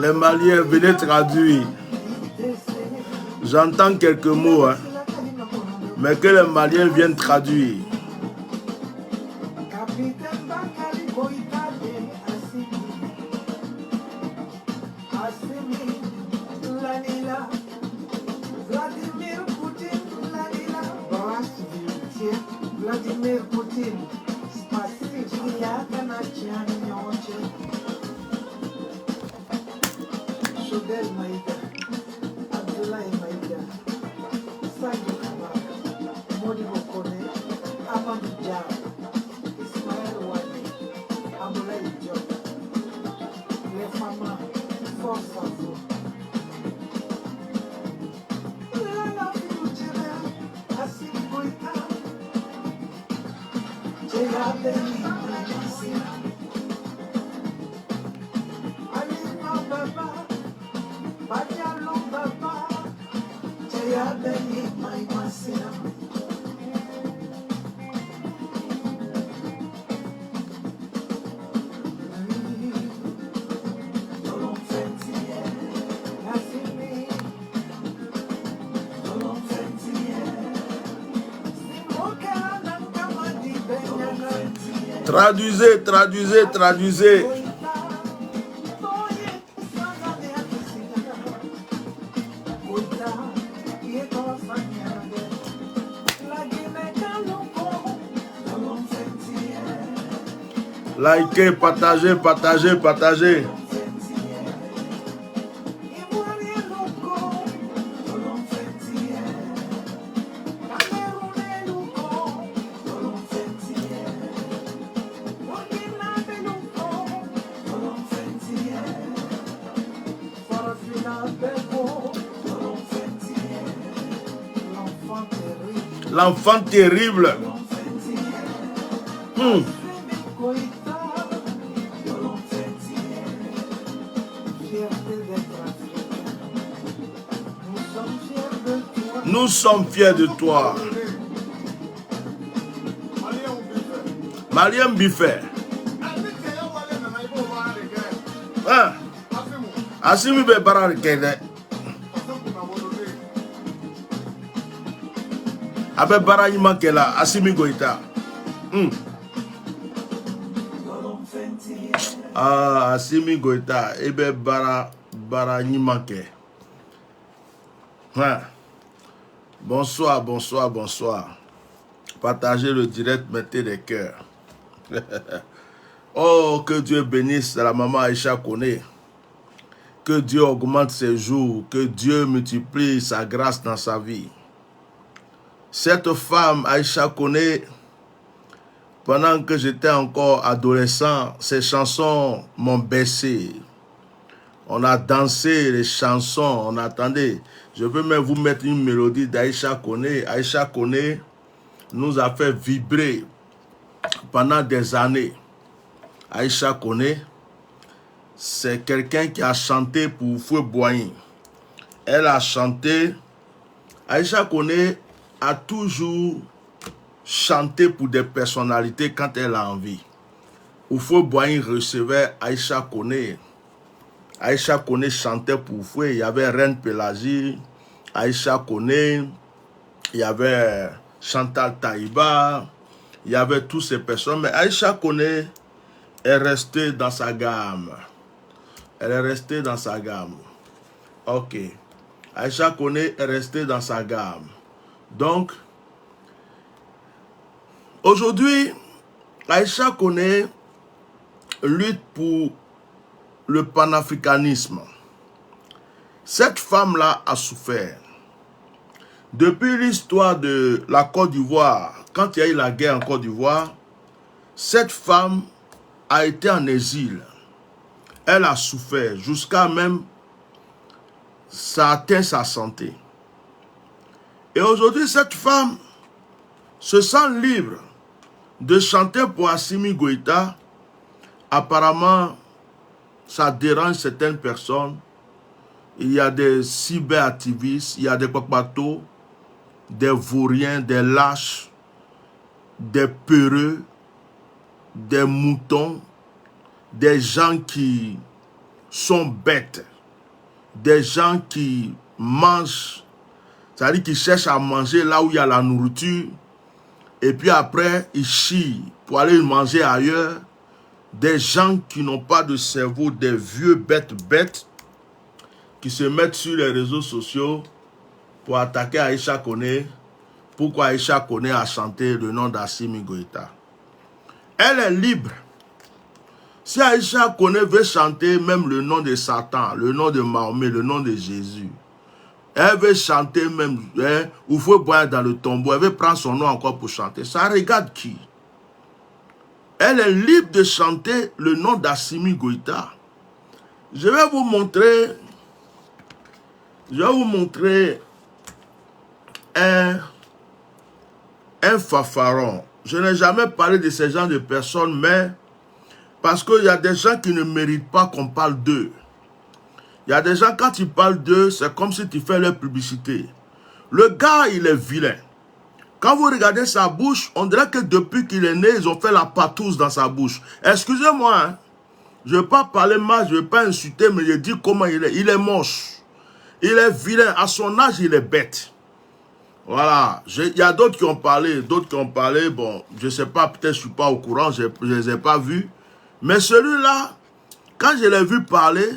Les Maliens, venez traduire. J'entends quelques mots, hein, mais que les Maliens viennent traduire. Traduisez, traduisez, traduisez. Likez, partagez, partagez, partagez. L'enfant terrible. Nous sommes fiers de toi. Malien Biffet. Asimi be barar kede. Abe barani makela Asimi Goïta. Asimi Goïta ebe barani make. Bonsoir, bonsoir, bonsoir. Partagez le direct, mettez des cœurs. Oh, que Dieu bénisse la maman Aïcha Koné. Que Dieu augmente ses jours. Que Dieu multiplie sa grâce dans sa vie. Cette femme, Aïcha Koné, pendant que j'étais encore adolescent, ses chansons m'ont baissé. On a dansé les chansons, on attendait. Je peux même vous mettre une mélodie d'Aïcha Koné. Aïcha Koné nous a fait vibrer pendant des années. Aïcha Koné, c'est quelqu'un qui a chanté pour Foué Boigny. Elle a chanté. Aïcha Koné a toujours chanté pour des personnalités quand elle a envie. Foué Boigny recevait Aïcha Koné. Aïcha Koné chantait pour Foué. Il y avait Reine Pélagie, Aïcha Koné, il y avait Chantal Taïba, il y avait toutes ces personnes. Mais Aïcha Koné est restée dans sa gamme. Elle est restée dans sa gamme. Ok. Aïcha Koné est restée dans sa gamme. Donc, aujourd'hui, Aïcha Koné lutte pour le panafricanisme. Cette femme-là a souffert. Depuis l'histoire de la Côte d'Ivoire, quand il y a eu la guerre en Côte d'Ivoire, cette femme a été en exil. Elle a souffert jusqu'à même ça a atteint sa santé. Et aujourd'hui, cette femme se sent libre de chanter pour Assimi Goïta. Apparemment, ça dérange certaines personnes. Il y a des cyberactivistes, il y a des papatos, des vauriens, des lâches, des peureux, des moutons, des gens qui sont bêtes, des gens qui mangent, c'est-à-dire qui cherchent à manger là où il y a la nourriture, et puis après, ils chient pour aller manger ailleurs. Des gens qui n'ont pas de cerveau, des vieux bêtes, qui se mettent sur les réseaux sociaux pour attaquer Aïcha Koné. Pourquoi Aïcha Koné a chanté le nom d'Assimi Goïta? Elle est libre. Si Aïcha Koné veut chanter même le nom de Satan, le nom de Mahomet, le nom de Jésus, elle veut chanter même, ou faut boire dans le tombeau, elle veut prendre son nom encore pour chanter. Ça regarde qui? Elle est libre de chanter le nom d'Assimi Goïta. Je vais vous montrer un fanfaron. Je n'ai jamais parlé de ce genre de personnes, mais parce qu'il y a des gens qui ne méritent pas qu'on parle d'eux. Il y a des gens, quand tu parles d'eux, c'est comme si tu fais leur publicité. Le gars, il est vilain. Quand vous regardez sa bouche, on dirait que depuis qu'il est né, ils ont fait la patouze dans sa bouche. Excusez-moi, hein. Je ne veux pas parler mal, je ne veux pas insulter, mais je dis comment il est. Il est moche. Il est vilain. À son âge, il est bête. Voilà. Il y a d'autres qui ont parlé. Bon, je ne sais pas, peut-être je ne suis pas au courant, je ne les ai pas vus. Mais celui-là, quand je l'ai vu parler,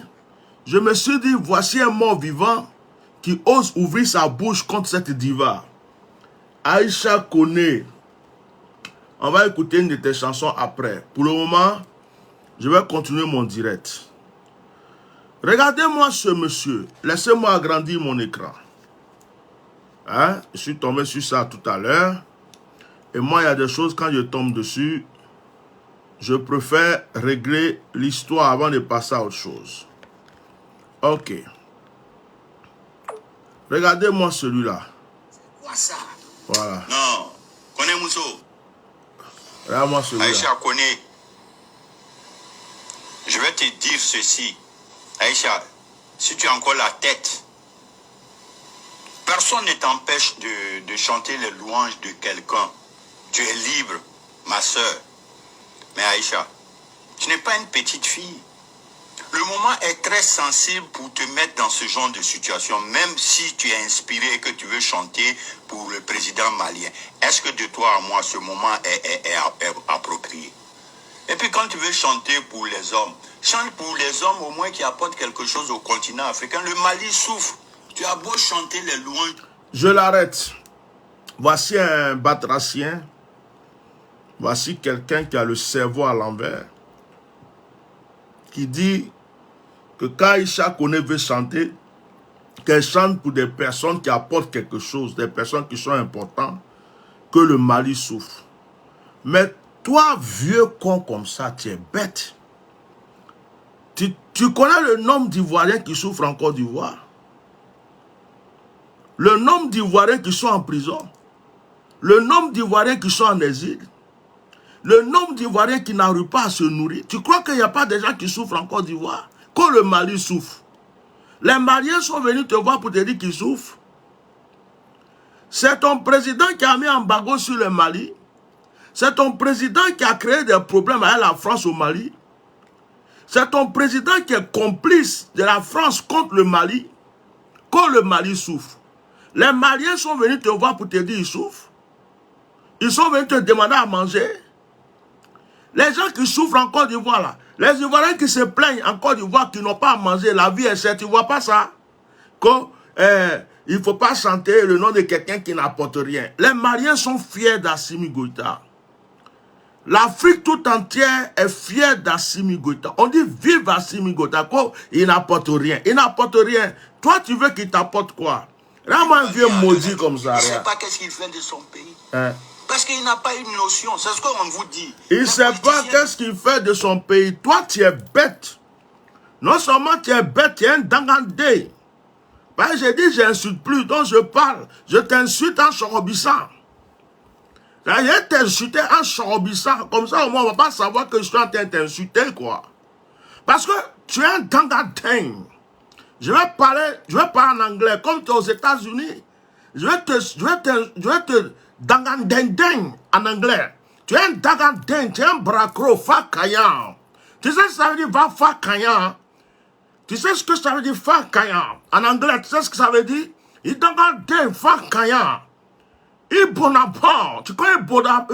je me suis dit, voici un mort vivant qui ose ouvrir sa bouche contre cette diva. Aïcha Koné. On va écouter une de tes chansons après. Pour le moment, je vais continuer mon direct. Regardez-moi ce monsieur. Laissez-moi agrandir mon écran. Hein? Je suis tombé sur ça tout à l'heure. Et moi, il y a des choses, quand je tombe dessus, je préfère régler l'histoire avant de passer à autre chose. Ok. Regardez-moi celui-là. Quoi ça? Voilà. Non. Koné Mousso. Regarde-moi celui-là. Aïcha Koné. Je vais te dire ceci. Aïcha, si tu as encore la tête, personne ne t'empêche de chanter les louanges de quelqu'un. Tu es libre, ma soeur. Mais Aïcha, tu n'es pas une petite fille. Le moment est très sensible pour te mettre dans ce genre de situation, même si tu es inspiré et que tu veux chanter pour le président malien. Est-ce que de toi à moi, ce moment est approprié? Et puis quand tu veux chanter pour les hommes, chante pour les hommes au moins qui apportent quelque chose au continent africain. Le Mali souffre. Tu as beau chanter les louanges. Je l'arrête. Voici un batracien. Voici quelqu'un qui a le cerveau à l'envers. Qui dit que quand Aïcha Koné veut chanter, qu'elle chante pour des personnes qui apportent quelque chose, des personnes qui sont importantes, que le Mali souffre. Mais toi, vieux con comme ça, tu es bête. Tu connais le nombre d'Ivoiriens qui souffrent en Côte d'Ivoire? Le nombre d'Ivoiriens qui sont en prison? Le nombre d'Ivoiriens qui sont en exil? Le nombre d'Ivoiriens qui n'arrivent pas à se nourrir? Tu crois qu'il n'y a pas de gens qui souffrent en Côte d'Ivoire? Quand le Mali souffre, les Maliens sont venus te voir pour te dire qu'ils souffrent. C'est ton président qui a mis un embargo sur le Mali. C'est ton président qui a créé des problèmes avec la France au Mali. C'est ton président qui est complice de la France contre le Mali. Quand le Mali souffre, les Maliens sont venus te voir pour te dire qu'ils souffrent. Ils sont venus te demander à manger. Les gens qui souffrent en Côte d'Ivoire, là, les Ivoiriens qui se plaignent en Côte d'Ivoire, qui n'ont pas à manger, la vie est chère, tu ne vois pas ça? Il ne faut pas chanter le nom de quelqu'un qui n'apporte rien. Les Maliens sont fiers d'Assimi Goïta. L'Afrique tout entière est fière d'Assimi Goïta. On dit vive Assimi Goïta, il n'apporte rien. Il n'apporte rien. Toi, tu veux qu'il t'apporte quoi? Là-moi, un vieux maudit comme ça. Il ne sait pas qu'est-ce qu'il fait de son pays. Hein? Parce qu'il n'a pas une notion. C'est ce qu'on vous dit. Il ne sait pas qu'est-ce qu'il fait de son pays. Toi, tu es bête. Non seulement tu es bête, tu es un dangandé. Ben, j'ai dit, j'insulte plus, donc je parle. Je t'insulte en chorobissant. Je t'insulter en chorobissant. Comme ça, au moins, on ne va pas savoir que je suis en train de t'insulter, quoi. Parce que tu es un dangandé. Je vais parler en anglais. Comme tu es aux États-Unis, je vais te dangandendeng en anglais. Tu es un dangandeng, tu es un bracro, fakayan. Tu sais ce que ça veut dire, va fakayan? Tu sais ce que ça veut dire, fakayan? En anglais, tu sais ce que ça veut dire? Il dangandeng, fakayan. Ibonapon. Tu connais Ibona?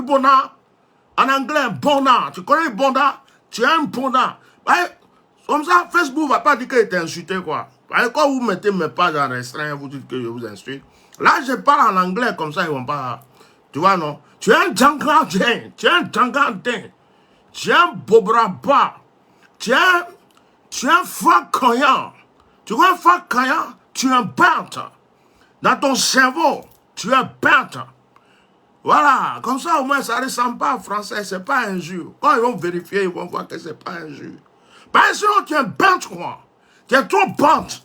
En anglais, Bona. Tu connais Bona? Tu es un Bona. Comme ça, Facebook ne va pas dire qu'il est insulté, quoi. Quand vous mettez mes pages en restreint, vous dites que je vous insulte. Là, je parle en anglais, comme ça, ils ne vont pas... Tu vois, non? Tu es un Djangandin. Tu es un Djangandin. Tu es un Bobraba. Tu es un Fakayan. Tu vois, Fakayan, tu es un bête. Dans ton cerveau, tu es bête. Voilà, comme ça, au moins, ça ne ressemble pas en français. Ce n'est pas injure. Quand ils vont vérifier, ils vont voir que ce n'est pas injure. Parce que tu es bête, quoi. Tu es trop bête.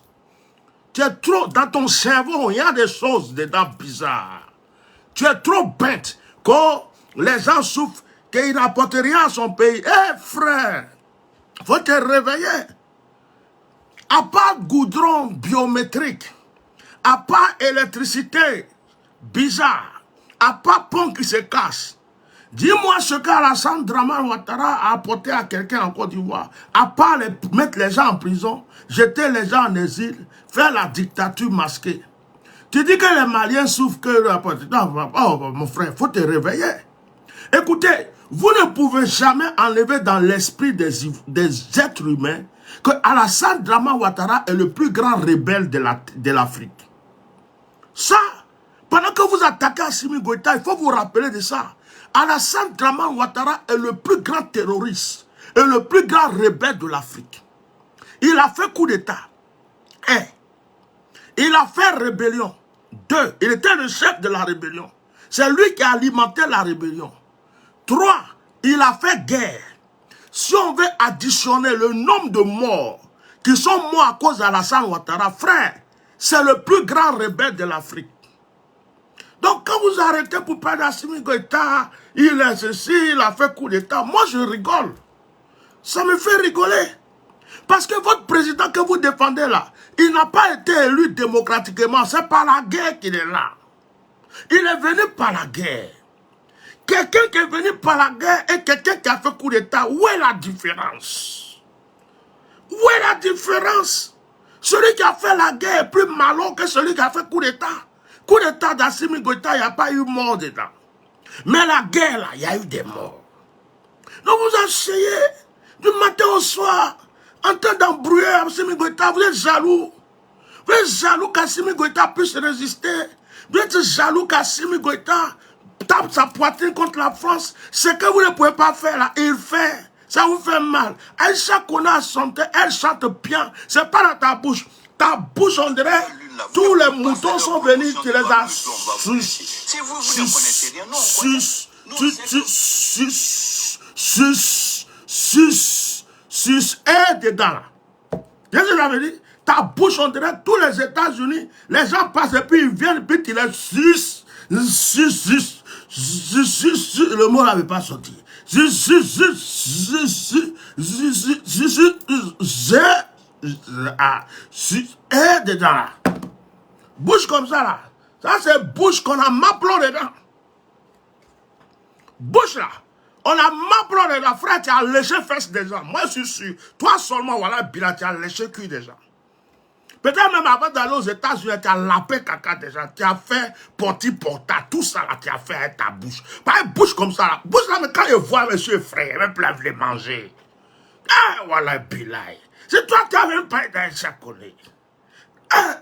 Tu es trop... Dans ton cerveau, il y a des choses dedans bizarres. Tu es trop bête. Quand les gens souffrent, qu'ils n'apportent rien à son pays. Eh, frère, il faut te réveiller. À part goudron biométrique, à part électricité bizarre, à part pont qui se casse, dis-moi ce qu'Alassane Dramane Ouattara a apporté à quelqu'un en Côte d'Ivoire, à part mettre les gens en prison, jeter les gens en exil, faire la dictature masquée. Tu dis que les Maliens souffrent que... Oh, mon frère, il faut te réveiller. Écoutez, vous ne pouvez jamais enlever dans l'esprit des êtres humains que Alassane Dramane Ouattara est le plus grand rebelle de l'Afrique. Ça, pendant que vous attaquez Assimi Goïta, il faut vous rappeler de ça. Alassane Dramane Ouattara est le plus grand terroriste et le plus grand rebelle de l'Afrique. Il a fait coup d'État. 1. Il a fait rébellion. 2. Il était le chef de la rébellion. C'est lui qui a alimenté la rébellion. 3. Il a fait guerre. Si on veut additionner le nombre de morts qui sont morts à cause d'Alassane Ouattara, frère, c'est le plus grand rebelle de l'Afrique. Donc quand vous arrêtez pour parler d'Assimi Goïta, il est ceci, il a fait coup d'État, moi je rigole. Ça me fait rigoler. Parce que votre président que vous défendez là, il n'a pas été élu démocratiquement, c'est par la guerre qu'il est là. Il est venu par la guerre. Quelqu'un qui est venu par la guerre et quelqu'un qui a fait coup d'État, où est la différence? Où est la différence? Celui qui a fait la guerre est plus malin que celui qui a fait coup d'État. Coup d'État d'Assimi Goïta, il n'y a pas eu mort dedans. Mais la guerre, là, il y a eu des morts. Donc vous asseyez du matin au soir, en train d'embrouiller Assimi Goïta, vous êtes jaloux. Vous êtes jaloux qu'Assimi Goïta puisse résister. Vous êtes jaloux qu'Assimi Goïta tape sa poitrine contre la France. Ce que vous ne pouvez pas faire là, il fait. Ça vous fait mal. Aïcha Kona a chanté, elle chante bien. C'est pas dans ta bouche. Ta bouche, on dirait, tous les moutons sont venus, tu les as sus. sus est dedans là. Qu'est-ce que ça veut dire? Ta bouche, on dirait tous les États-Unis, les gens passent et puis ils viennent, puis tu les suces. Le mot n'avait pas sorti. Est dedans là. Bouche comme ça là. Ça c'est bouche qu'on a maplon dedans. Bouche là. On a maplon dedans. Frère, tu as léché fesses des gens. Moi je suis sûr. Toi seulement, voilà, Bila, tu as léché cul des gens. Peut-être même avant d'aller aux États-Unis, tu as lapé caca des gens. Tu as fait porti-porta. Tout ça là, tu as fait avec ta bouche. Pas une bouche comme ça là. Bouche là, mais quand il voit monsieur frère, même plus les manger. Ah, voilà, Bila. C'est toi qui n'as même pas été dans chaque collègue.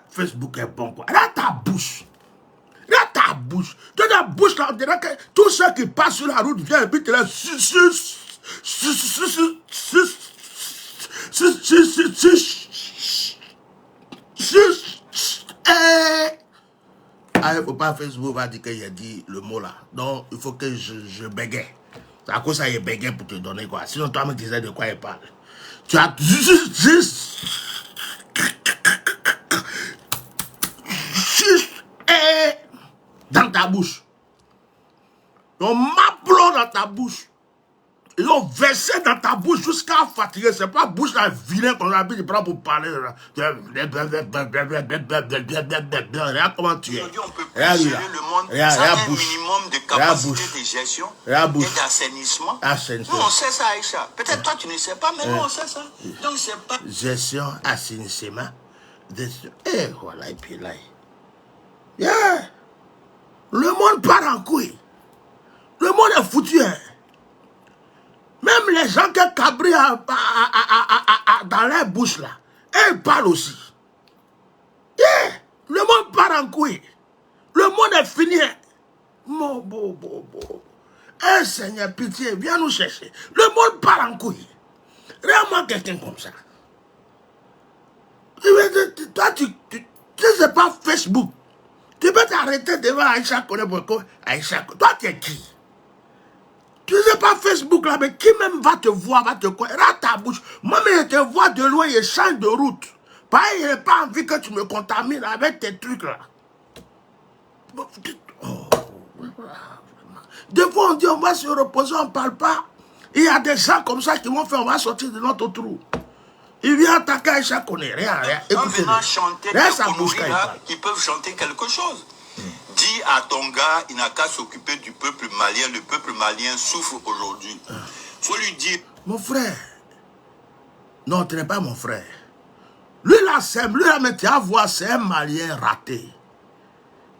Facebook est bon quoi. Regarde ta bouche. Regarde ta bouche. Dans ta bouche là, on dirait que tous ceux qui passent sur la route viennent et puis tu les il ne faut pas Facebook va dire qu'il a dit le mot là. Donc il faut que je bégaye. C'est à cause ça il bégaye pour te donner quoi. Sinon toi me disais de quoi il parle. Tu as dans ta bouche. Ils ont m'applaudi dans ta bouche. Ils ont versé dans ta bouche jusqu'à fatiguer. C'est pas bouche là vilain qu'on a habitué de prendre pour parler. Regarde comment tu es. Aujourd'hui, on peut plus gérer le monde sans un minimum de capacité de gestion et d'assainissement. Nous, on sait ça, Aïcha. Peut-être toi, tu ne sais pas, mais nous, on sait ça. Donc, c'est pas... Gestion, assainissement. Et voilà, et puis là. Yeah. Le monde part en couille. Le monde est foutu, hein. Même les gens qui cabrient dans leur bouche là, ils parlent aussi. Yeah. Le monde part en couille. Le monde est fini. Mon beau. Eh Seigneur, pitié, viens nous chercher. Le monde part en couille. Regarde-moi quelqu'un comme ça. Toi, tu sais pas Facebook. Tu peux t'arrêter devant Aïcha Koné Boko. Aïcha, toi, tu es qui? Tu ne sais pas Facebook là, mais qui même va te voir, va te quoi? Rate ta bouche. Moi-même, je te vois de loin, je change de route. Pareil, je n'ai pas envie que tu me contamines avec tes trucs là. Oh. Des fois, on dit on va se reposer, on ne parle pas. Il y a des gens comme ça qui vont faire, on va sortir de notre trou. Il vient attaquer Aïcha Koné. Rien. En venant chanter des conneries là, ils peuvent chanter quelque chose. Dis à ton gars, il n'a qu'à s'occuper du peuple malien. Le peuple malien souffre aujourd'hui. Faut lui dire... Mon frère. Non, tu n'es pas mon frère. Lui là, mais tu vas voir, c'est un malien raté.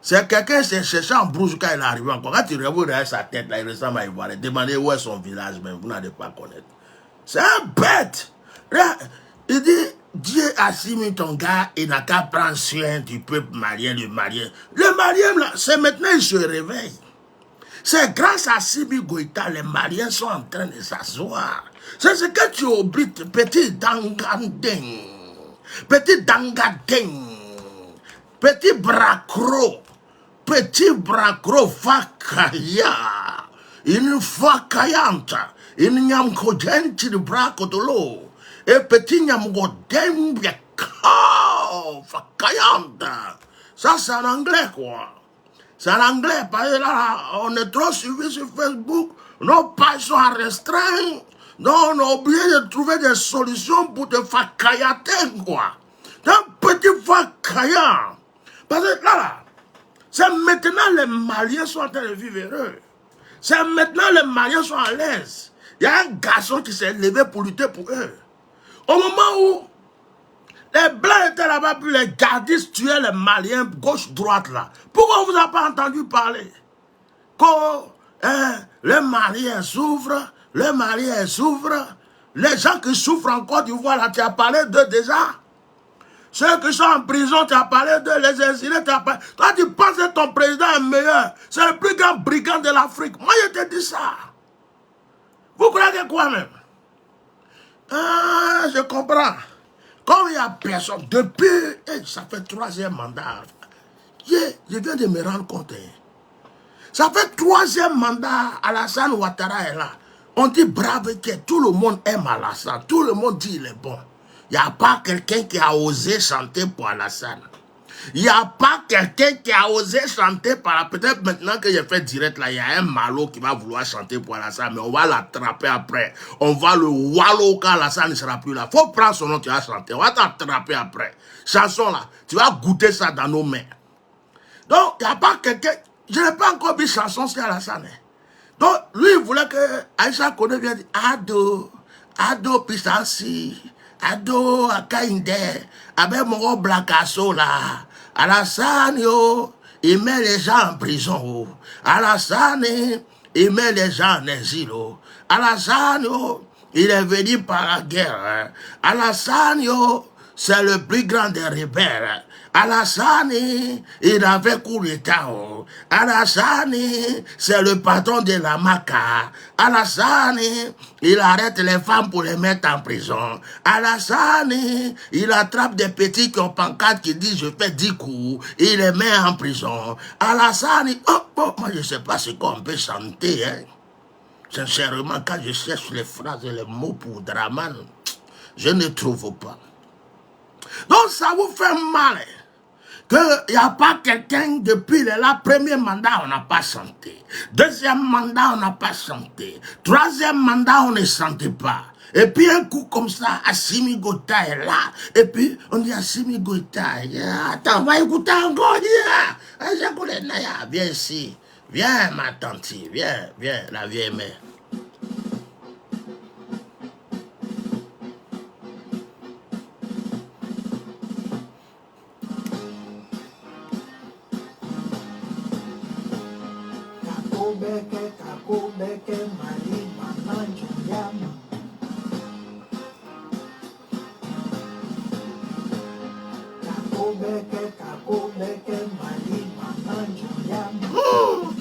C'est quelqu'un qui s'est cherché en brousse quand il est arrivé encore. Quand tu regardes sa tête, là, il ressemble à Ivoire. Demandez où est son village, même. Vous n'allez pas connaître. C'est un bête. Il dit... Dieu a mis ton gars, il n'a qu'à prendre soin du peuple malien, le malien. Le malien, là, c'est maintenant il se réveille. C'est grâce à Simi Goïta, les Maliens sont en train de s'asseoir. C'est ce que tu oublies, petit dangading, petit bracro, vakaya, une vakayante, une nyamkodenti de braco de l'eau. Et petit nyamgodembia fakayanda. Ça c'est en anglais quoi. C'est en anglais parce que là on est trop suivi sur Facebook. Nos pages sont restreintes. Donc on a oublié de trouver des solutions pour te fakayater quoi. Un petit fakaya. Parce que là, c'est maintenant les Maliens sont en train de vivre heureux. C'est maintenant les Maliens sont à l'aise. Il y a un garçon qui s'est levé pour lutter pour eux. Au moment où les Blancs étaient là-bas, puis les gardistes tuaient les Maliens gauche-droite là. Pourquoi on ne vous a pas entendu parler? Quand les Maliens souffrent, les gens qui souffrent en Côte d'Ivoire, là, tu as parlé d'eux déjà. Ceux qui sont en prison, tu as parlé d'eux, les exilés, tu as parlé. Toi, tu penses que ton président est meilleur. C'est le plus grand brigand de l'Afrique. Moi, je te dis ça. Vous croyez quoi même? Ah, je comprends. Comme il n'y a personne, depuis, ça fait 3e mandat. Je viens de me rendre compte. Ça fait 3e mandat, Alassane Ouattara est là. On dit brave que tout le monde aime Alassane. Tout le monde dit il est bon. Il n'y a pas quelqu'un qui a osé chanter pour Alassane. Il n'y a pas quelqu'un qui a osé chanter par... Peut-être maintenant que j'ai fait direct là, il y a un malo qui va vouloir chanter pour Alassane, mais on va l'attraper après. On va le wallow quand Alassane ne sera plus là. Faut prendre son nom, tu vas chanter. On va t'attraper après. Chanson là, tu vas goûter ça dans nos mains. Donc, il n'y a pas quelqu'un... Je n'ai pas encore vu chanson sur Alassane. Donc, lui, il voulait que Aïcha Koné vienne dire Ado, Ado Pisansi, Ado Akainde, avec mon Blakasso là. Alassane, yo, il met les gens en prison. Oh. Alassane, il met les gens en exil. Oh. Alassane, yo, il est venu par la guerre. Hein. Alassane, yo, c'est le plus grand des rebelles. Alassane, il avait coup d'État. Oh. Alassane, c'est le patron de la Maca. Alassane, il arrête les femmes pour les mettre en prison. Alassane, il attrape des petits qui ont pancarte qui disent je fais 10 coups. Il les met en prison. Alassane, moi je ne sais pas ce qu'on peut chanter. Hein. Sincèrement, quand je cherche les phrases et les mots pour Draman, je ne trouve pas. Donc ça vous fait mal. Hein. Qu'il n'y a pas quelqu'un depuis le premier mandat, on n'a pas chanté. Deuxième mandat, on n'a pas chanté. Troisième mandat, on ne chantait pas. Et puis un coup comme ça, Assimi Goïta est là. Et puis on dit Assimi Goïta, attends, on va écouter encore. Viens ici. Viens ma tante, viens, la vieille mère.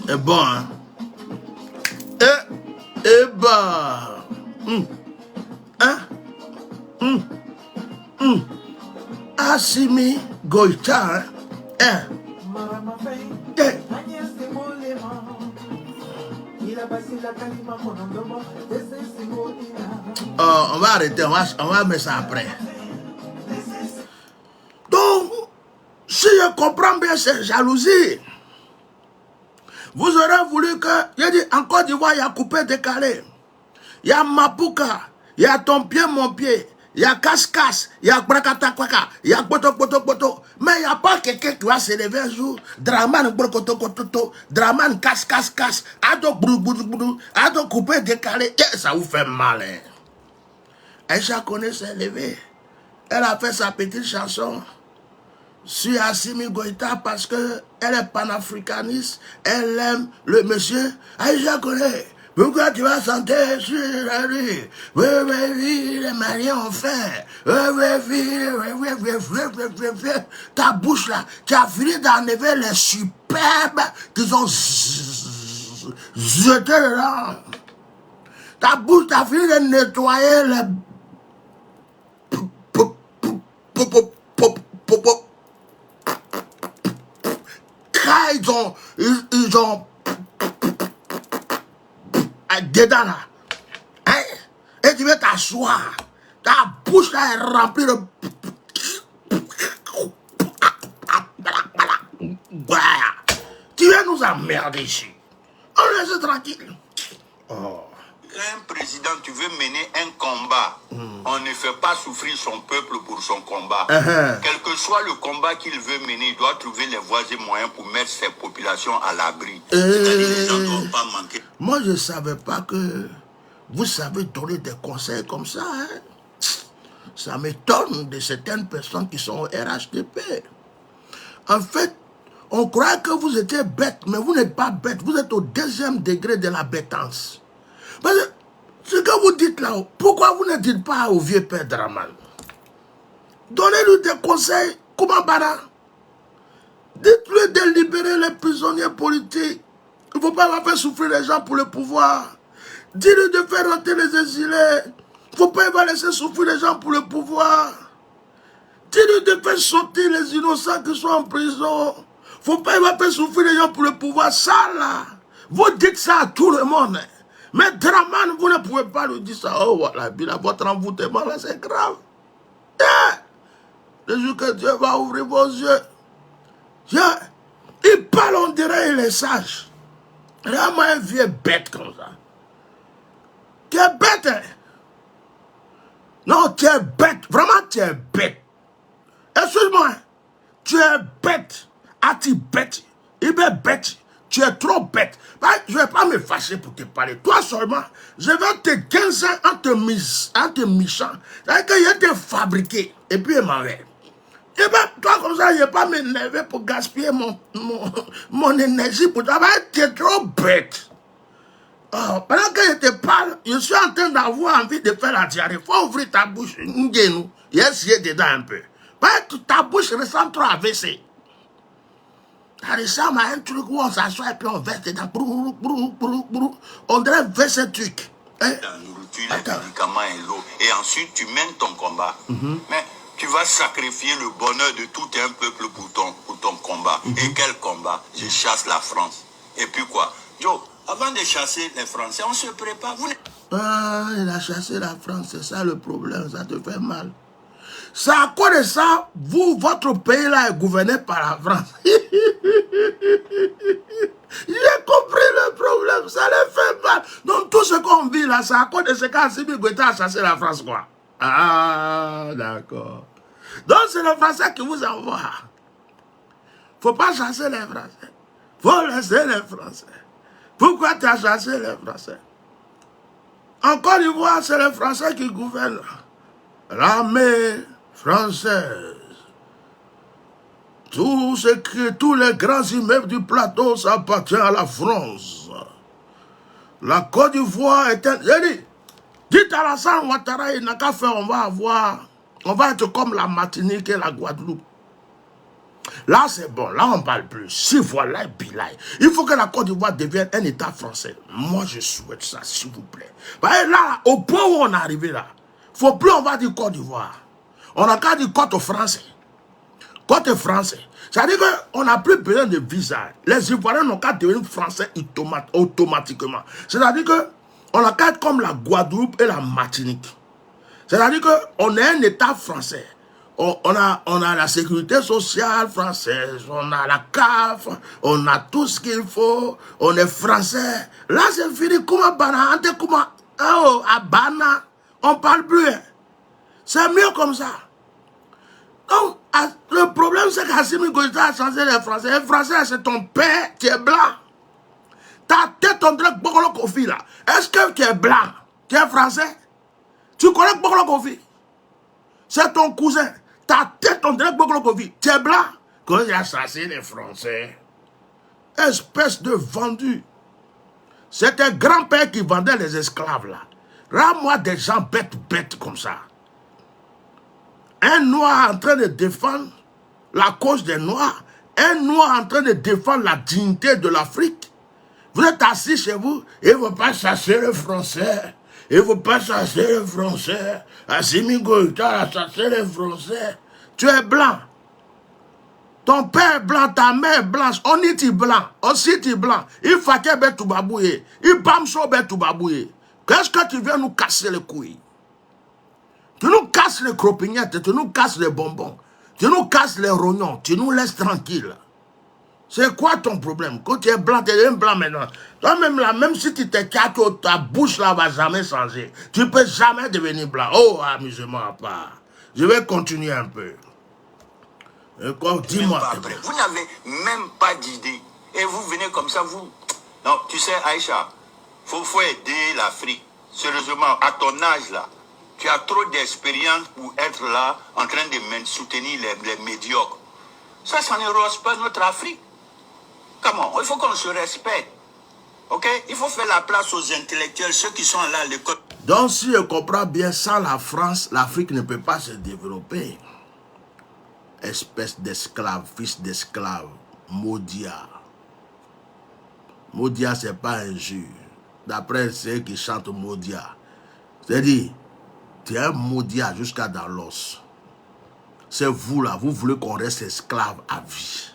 C'est bon, hein? Bah. Assimi Goïta, hein? On va arrêter, on va mettre ça après. Donc, si je comprends bien cette jalousie, vous aurez voulu que, il dit, en Côte d'Ivoire, il y a coupé décalé. Il y a Mapuka, il y a ton pied, mon pied. Il y a casse-casse, il y a bracata-quaka, il y a poto-poto-poto. Mais il n'y a pas quelqu'un qui va se lever un jour. Draman brocoto-cototo, Draman casse-casse-casse, ado brou-brou-brou, ado coupé décalé. Et ça vous fait mal. Hein. Aïcha Koné s'est levée. Elle a fait sa petite chanson sur Assimi Goïta parce qu'elle est panafricaniste. Elle aime le monsieur Aïcha Koné. Pourquoi tu vas chanter sur la rue? Oui, les Maliens ont fait. Ta bouche là, tu as fini d'enlever les superbes qu'ils ont jetés là. Ta bouche, tu as fini de nettoyer les... Ils ont dedans là. Hein? Et tu veux t'asseoir. Ta bouche là est remplie de... Tu veux nous emmerder ici. On laisse tranquille. Oh. Un président, tu veux mener un combat. On ne fait pas souffrir son peuple pour son combat. Quel que soit le combat qu'il veut mener, il doit trouver les voies et moyens pour mettre ses populations à l'abri. C'est-à-dire que les gens ne doivent pas manquer. Moi, je ne savais pas que vous savez donner des conseils comme ça. Hein? Ça m'étonne de certaines personnes qui sont au RHDP. En fait, on croit que vous étiez bête, mais vous n'êtes pas bête. Vous êtes au 2e degré de la bêtance. Parce que ce que vous dites là, pourquoi vous ne dites pas au vieux père Draman? Donnez-lui des conseils. Comment Bara? Dites-lui de libérer les prisonniers politiques. Il ne faut pas faire souffrir les gens pour le pouvoir. Dis-lui de faire rentrer les exilés. Il ne faut pas laisser souffrir les gens pour le pouvoir. Dis-lui de faire sortir les innocents qui sont en prison. Il ne faut pas faire souffrir les gens pour le pouvoir. Ça là, vous dites ça à tout le monde. Mais Draman, vous ne pouvez pas lui dire ça. Oh, voilà, votre envoûtement là, c'est grave. Le jour que Dieu va ouvrir vos yeux. Il parle, on dirait il est sage. Vraiment un vieux bête comme ça. Tu es bête, hein? Non, tu es bête. Vraiment, tu es bête. Excuse-moi. Tu es bête. Ati bête. Il est bête. Tu es trop bête. Je ne vais pas me fâcher pour te parler. Toi seulement, je vais te 15 ans en te michant. C'est-à-dire que je t'ai fabriqué. Et puis, il m'en va. Et bien, toi comme ça, je ne vais pas m'énerver pour gaspiller mon énergie pour toi. Tu es trop bête. Oh, pendant que je te parle, je suis en train d'avoir envie de faire la diarrhée. Il faut ouvrir ta bouche. Il y a essayé dedans un peu. Ta bouche ressemble trop à WC. Ça ressemble à un truc où on s'assoit et puis on verse dedans. On dirait WC truc. La nourriture, les médicaments et l'eau. Et ensuite, tu mènes ton combat. Mais tu vas sacrifier le bonheur de tout un peuple pour ton combat. Et quel combat? Je chasse la France. Et puis quoi? Joe, avant de chasser les Français, on se prépare. Il a chassé la France, c'est ça le problème, ça te fait mal. C'est à cause de ça, votre pays là est gouverné par la France. J'ai compris le problème, ça les fait mal. Donc tout ce qu'on vit là, c'est à cause de ce qu'Assimi Goïta a chassé la France, quoi. Ah, d'accord. Donc c'est les Français qui vous envoient. Faut pas chasser les Français. Faut laisser les Français. Pourquoi tu as chassé les Français? En Côte d'Ivoire, c'est les Français qui gouvernent. L'armée française. Tous les grands immeubles du plateau, ça appartient à la France. La Côte d'Ivoire est un... Dites à Alassane Ouattara, il n'a qu'à faire, on va être comme la Martinique et la Guadeloupe. Là, c'est bon, là, on ne parle plus. Si voilà, bilaï. Il faut que la Côte d'Ivoire devienne un État français. Moi, je souhaite ça, s'il vous plaît. Là, au point où on est arrivé là, il ne faut plus, on va dire Côte d'Ivoire. On n'a qu'à dire Côte français. Côte français. C'est-à-dire qu'on n'a plus besoin de visa. Les Ivoiriens n'ont qu'à devenir français automatiquement. C'est-à-dire qu'on n'a qu'à être comme la Guadeloupe et la Martinique. C'est-à-dire qu'on est un État français. On a la sécurité sociale française, on a la CAF, on a tout ce qu'il faut, on est français. Là, c'est fini. On parle plus. C'est mieux comme ça. Donc, le problème, c'est qu'Assimi Goïta a changé les Français. Les Français, c'est ton père, tu es blanc. Ta tête, on dirait Bokolo Kofi, là. Est-ce que tu es blanc? Tu es français? Tu connais Bokolo Kofi? C'est ton cousin. Ta tête, on dirait Bokolo Kofi. Tu es blanc? Quand il a chassé les Français. Espèce de vendu. C'était grand-père qui vendait les esclaves, là. Rends-moi des gens bêtes comme ça. Un noir en train de défendre la cause des noirs. Un noir en train de défendre la dignité de l'Afrique. Vous êtes assis chez vous et il ne faut pas chasser les Français. Il ne faut pas chasser les Français. Assimi Goïta a chassé les Français. Tu es blanc. Ton père est blanc, ta mère est blanche. On est blanc. Aussi tu es blanc. Il faut qu'il y ait tout babouillé. Il bamso bet tout babouillé. Qu'est-ce que tu viens nous casser les couilles? Tu nous casses les cropignettes, tu nous casses les bonbons, tu nous casses les rognons, tu nous laisses tranquilles. C'est quoi ton problème? Quand tu es blanc, tu es blanc maintenant. Toi-même là, même si tu t'es caché, ta bouche là va jamais changer. Tu ne peux jamais devenir blanc. Oh, amusement à part. Je vais continuer un peu. Dis-moi. Vous n'avez même pas d'idée. Et vous venez comme ça, vous... Non, tu sais, Aïcha, faut aider l'Afrique. Sérieusement, à ton âge là. Tu as trop d'expérience pour être là en train de soutenir les médiocres. Ça ne rose pas notre Afrique. Comment? Il faut qu'on se respecte. Ok? Il faut faire la place aux intellectuels, ceux qui sont là à l'école. Donc si je comprends bien, sans la France, l'Afrique ne peut pas se développer. Espèce d'esclave, fils d'esclave, Maudia. Maudia, ce n'est pas un jeu. D'après ceux qui chantent Maudia. C'est-à-dire, tu es un Maudia jusqu'à dans l'os. C'est vous là, vous voulez qu'on reste esclave à vie.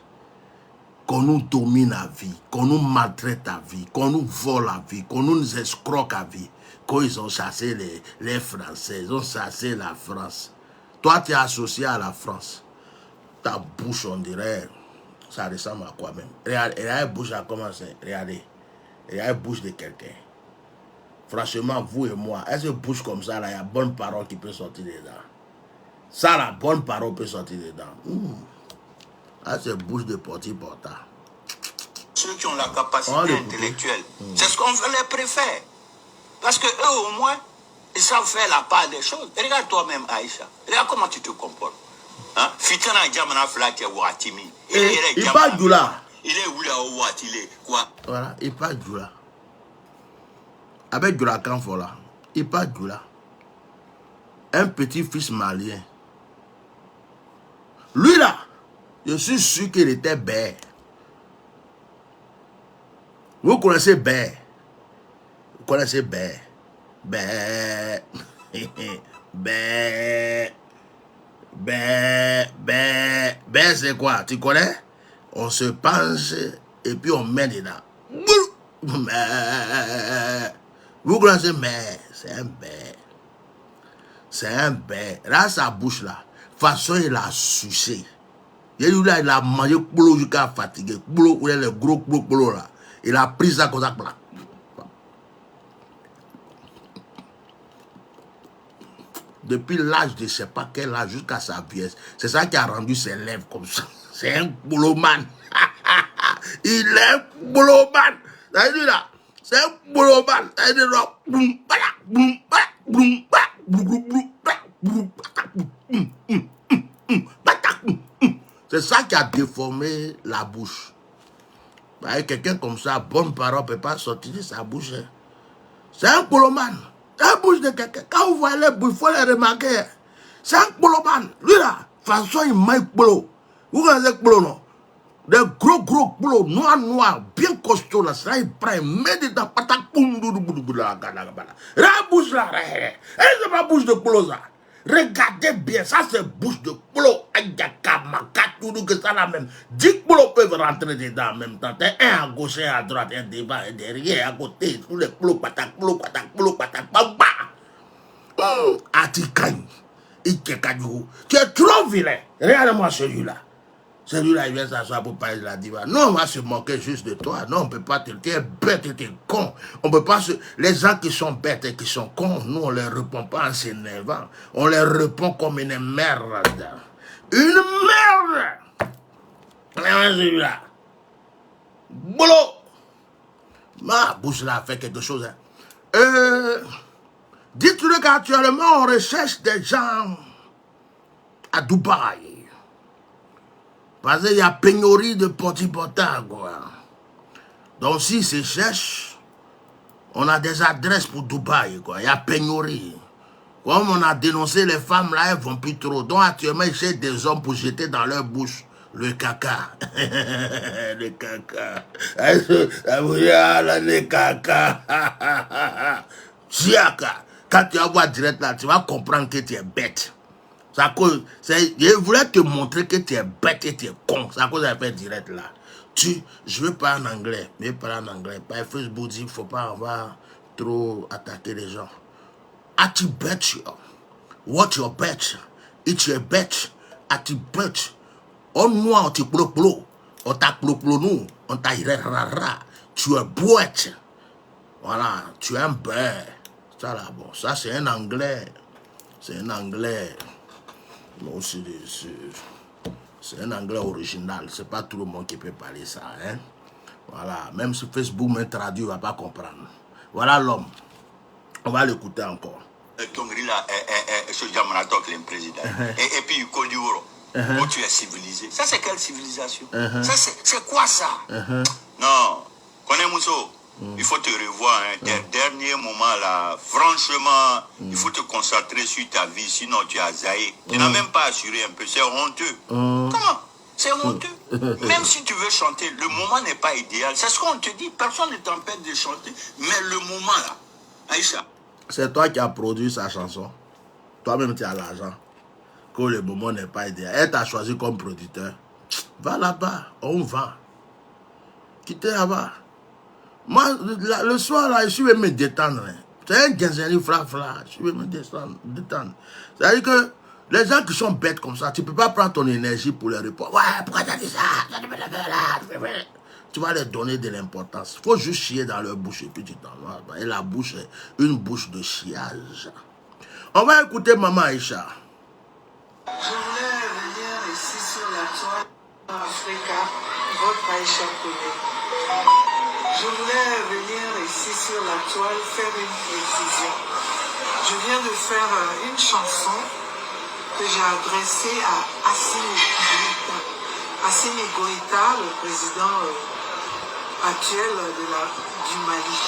qu'on nous domine à vie, qu'on nous maltraite à vie, qu'on nous vole à vie, qu'on nous escroque à vie. Quand ils ont chassé les Français, ils ont chassé la France. Toi, tu es associé à la France. Ta bouche, on dirait, ça ressemble à quoi même? Regarde, la bouche a commencé. Regardez. Il y a une bouche de quelqu'un. Franchement, vous et moi, est-ce que bouche comme ça, là, il y a bonne parole qui peut sortir dedans? Ça, la bonne parole peut sortir dedans. Ah, c'est bouche de porti-porta. Ceux qui ont la capacité intellectuelle, c'est ce qu'on les préfère. Parce que eux, au moins, ils savent faire la part des choses. Regarde toi-même, Aïcha. Regarde comment tu te comportes. Hein? Fitana Djamana Flak Watimi. Il parle du là. Il est où là au Wat, il est quoi? Voilà, il parle du là. Avec du là, quand là. Il parle du là. Un petit fils malien. Lui là, je suis sûr qu'il était bête. Vous connaissez bête? Vous connaissez bête? Bête. Bête. Bête, c'est quoi? Tu connais? On se penche et puis on met dedans. Vous connaissez mais c'est un bête. C'est un bête. Là, sa bouche là, façon il a sucé. Il a mangé boulot jusqu'à fatigué. Boulot, où est le gros boulot là. Il a pris ça comme ça. Depuis l'âge de je ne sais pas quel âge jusqu'à sa vieillesse. C'est ça qui a rendu ses lèvres comme ça. C'est un boulot-man. Il est un boulot-man. C'est un boulot-man. C'est ça qui a déformé la bouche. Quelqu'un comme ça, bonne parole ne peut pas sortir de sa bouche. C'est un boulot-man. La bouche de quelqu'un, quand vous voyez les bouches, il faut les remarquer. C'est un boulot-man. Lui là, de toute façon, il mange boulot. Vous connaissez le boulot, non? Des gros boulot, noir, bien costaud là. Ça, il prend, il met dedans, patak, la bouche là, c'est pas bouche de boulot ça. Regardez bien, ça c'est bouche de boulot. Que ça là même. 10 boulots peuvent rentrer dedans en même temps. Un à gauche, un à droite, un devant, un derrière, à côté. Tous les boulots, patak, bamba. Atikagne. Tu es trop vilain. Regarde-moi celui-là. Celui-là, il vient s'asseoir pour parler de la diva. Non, on va se moquer juste de toi. Non, on ne peut pas te... Tu es bête, tu es con. On peut pas se... Les gens qui sont bêtes et qui sont cons, nous, on ne les répond pas en s'énervant. On les répond comme une merde. Une merde! Regarde celui-là. Boulot! Ma bouche là fait quelque chose. Dites-le qu'actuellement, on recherche des gens à Dubaï. Parce qu'il y a pénurie de porti-porta, quoi. Donc, si se cherche, on a des adresses pour Dubaï, quoi. Il y a pénurie. Comme on a dénoncé les femmes, là, elles vont plus trop. Donc, actuellement, ils cherchent des hommes pour jeter dans leur bouche le caca. Le caca. Le caca. Chiaka. Quand tu vas voir direct là, tu vas comprendre que tu es bête. Je voulais te montrer que tu es bête et tu es con. C'est à cause de la fait direct là. Je veux pas en anglais. Je veux pas en anglais. Par Facebook dit qu'il ne faut pas avoir trop attaquer les gens. Ati bet you. What your bet? It's your bet. Ati bet. On moi, on te plo. On t'a plo nous. On t'a rara. Tu es boîte. Voilà. Tu es un bête. Ça là, bon. Ça c'est un anglais. C'est un anglais. C'est un anglais original. C'est pas tout le monde qui peut parler ça. Hein? Voilà. Même si Facebook me traduit, il ne va pas comprendre. Voilà l'homme. On va l'écouter encore. Tongrila ce Jamanatok, le président. Et puis, Kodioro, où tu es civilisé. Ça, c'est quelle civilisation? Ça, c'est quoi ça? Non. Connais Mousso? Il faut te revoir. Hein. Tes derniers moments là, franchement, il faut te concentrer sur ta vie, sinon tu as zaï. Tu n'as même pas assuré un peu. C'est honteux. Comment? C'est honteux. Même si tu veux chanter, le moment n'est pas idéal. C'est ce qu'on te dit. Personne ne t'empêche de chanter. Mais le moment là, Aïcha. C'est toi qui as produit sa chanson. Toi-même, tu as l'argent. Que le moment n'est pas idéal. Elle t'a choisi comme producteur. Va là-bas, on vend. Quitter là-bas. Moi, le soir, là, je vais me détendre. Hein. C'est un gazini fra. Je vais me détendre. C'est-à-dire que les gens qui sont bêtes comme ça, tu ne peux pas prendre ton énergie pour les répondre. Ouais, pourquoi tu as dit ça? Tu vas leur donner de l'importance. Il faut juste chier dans leur bouche et puis tu t'en vas. Et la bouche est une bouche de chiage. On va écouter Maman Aïcha. Je voulais venir ici sur la toile Africa, votre Aïcha Koné. Je voulais venir ici sur la toile faire une précision. Je viens de faire une chanson que j'ai adressée à Assimi Goïta, le président actuel du Mali.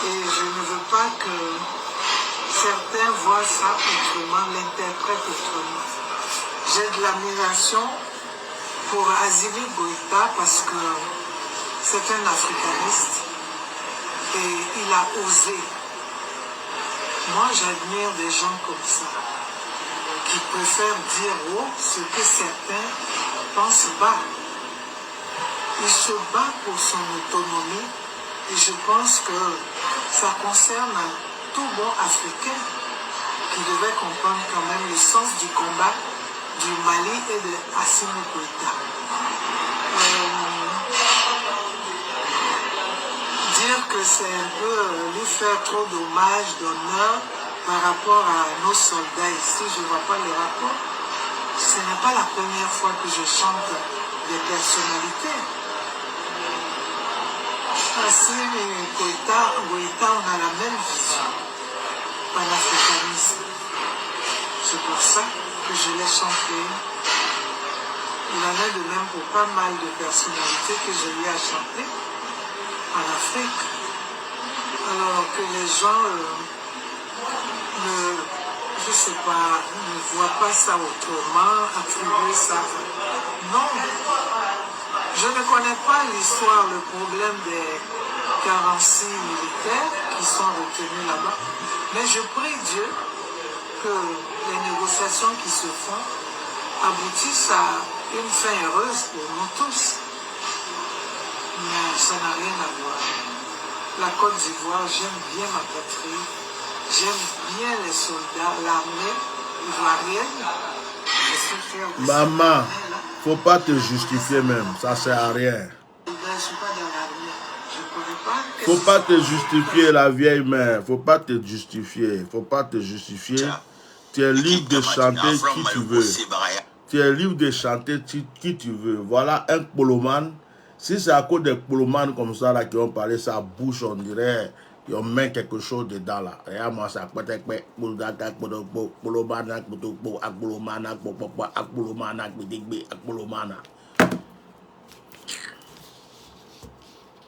Et je ne veux pas que certains voient ça autrement, l'interprètent autrement. J'ai de l'admiration pour Assimi Goïta parce que c'est un africaniste et il a osé. Moi, j'admire des gens comme ça, qui préfèrent dire haut ce que certains pensent bas. Il se bat pour son autonomie et je pense que ça concerne tout bon Africain qui devait comprendre quand même le sens du combat du Mali et de Assimi Goïta. Dire que c'est un peu lui faire trop d'hommage, d'honneur par rapport à nos soldats ici, je ne vois pas le rapport. Ce n'est pas la première fois que je chante des personnalités. Assimi Goïta, on a la même vision, panafricanisme. C'est pour ça que je l'ai chanté. Il en est de même pour pas mal de personnalités que je lui ai chantées en Afrique. Alors que les gens je sais pas, ne voient pas ça autrement, attribuer ça. Non. Je ne connais pas l'histoire, le problème des 46 militaires qui sont retenus là-bas. Mais je prie Dieu que les négociations qui se font aboutissent à une fin heureuse pour nous tous. Mais ça n'a rien à voir. La Côte d'Ivoire, j'aime bien ma patrie. J'aime bien les soldats, l'armée ivoirienne. Je suis fier de Maman, faut pas te justifier même, ça sert à rien. Je ne suis pas dans l'armée. Je ne connais pas. Faut pas te justifier, la vieille mère. Faut pas te justifier. Faut pas te justifier. Tu es libre de chanter qui tu veux. Tu es libre de chanter qui tu veux. Voilà un poloman. Si c'est à cause des poloman comme ça là qui ont parlé, ça bouche, on dirait. Ils met quelque chose dedans là. Regarde-moi ça.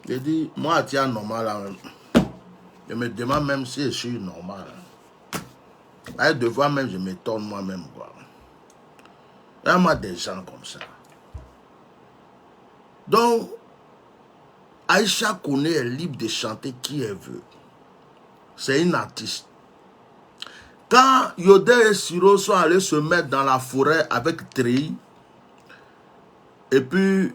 J'ai dit, moi, tiens, normal là même. Je me demande même si je suis normal. Là, deux fois même, je m'étonne moi-même. Il y a des gens comme ça. Donc, Aïcha Koné est libre de chanter qui elle veut. C'est une artiste. Quand Yodé et Siro sont allés se mettre dans la forêt avec Trey, et puis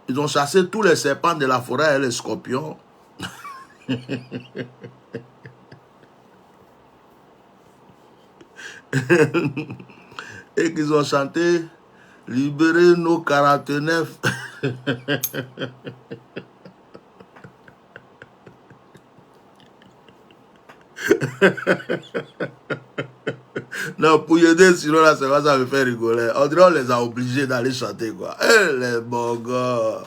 ils ont chassé tous les serpents de la forêt et les scorpions. Et qu'ils ont chanté « Libérez nos 49 ». Non, pour aider sinon là, ça me fait rigoler. On dirait on les a obligés d'aller chanter quoi. Eh, les bons gars.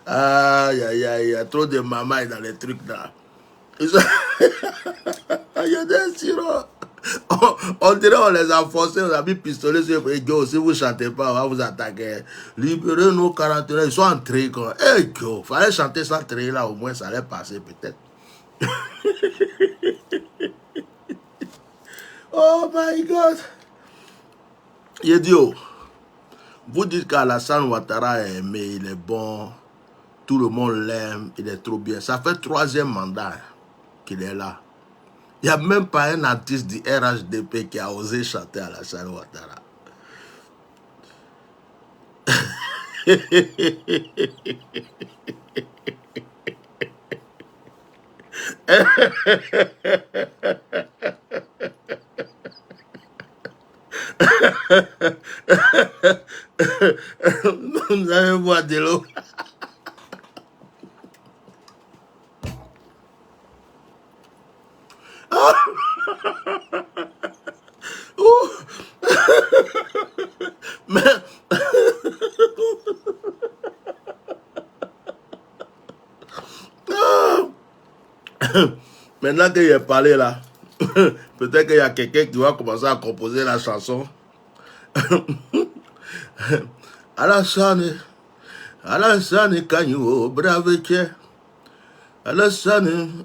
Aïe, aïe, aïe, il y a trop de mamans dans les trucs là. Il y a des sirops. On dirait on les a forcés, on a mis pistolet sur les gars. Si vous ne chantez pas, on va vous attaquer. Libérez nos 41, ils sont entrés quoi. Eh, gars, fallait chanter sans traiter là, au moins ça allait passer peut-être. Oh my God. Il dit, oh, vous dites qu'Alassane Ouattara est aimé, il est bon, tout le monde l'aime, il est trop bien. Ça fait 3e mandat qu'il est là. Il n'y a même pas un artiste du RHDP qui a osé chanter Alassane Ouattara. Vous allez boire de l'eau. Mais maintenant qu'il est parlé là, peut-être qu'il y a quelqu'un qui va commencer à composer la chanson. Alassane Kanyo, brave che. Alassane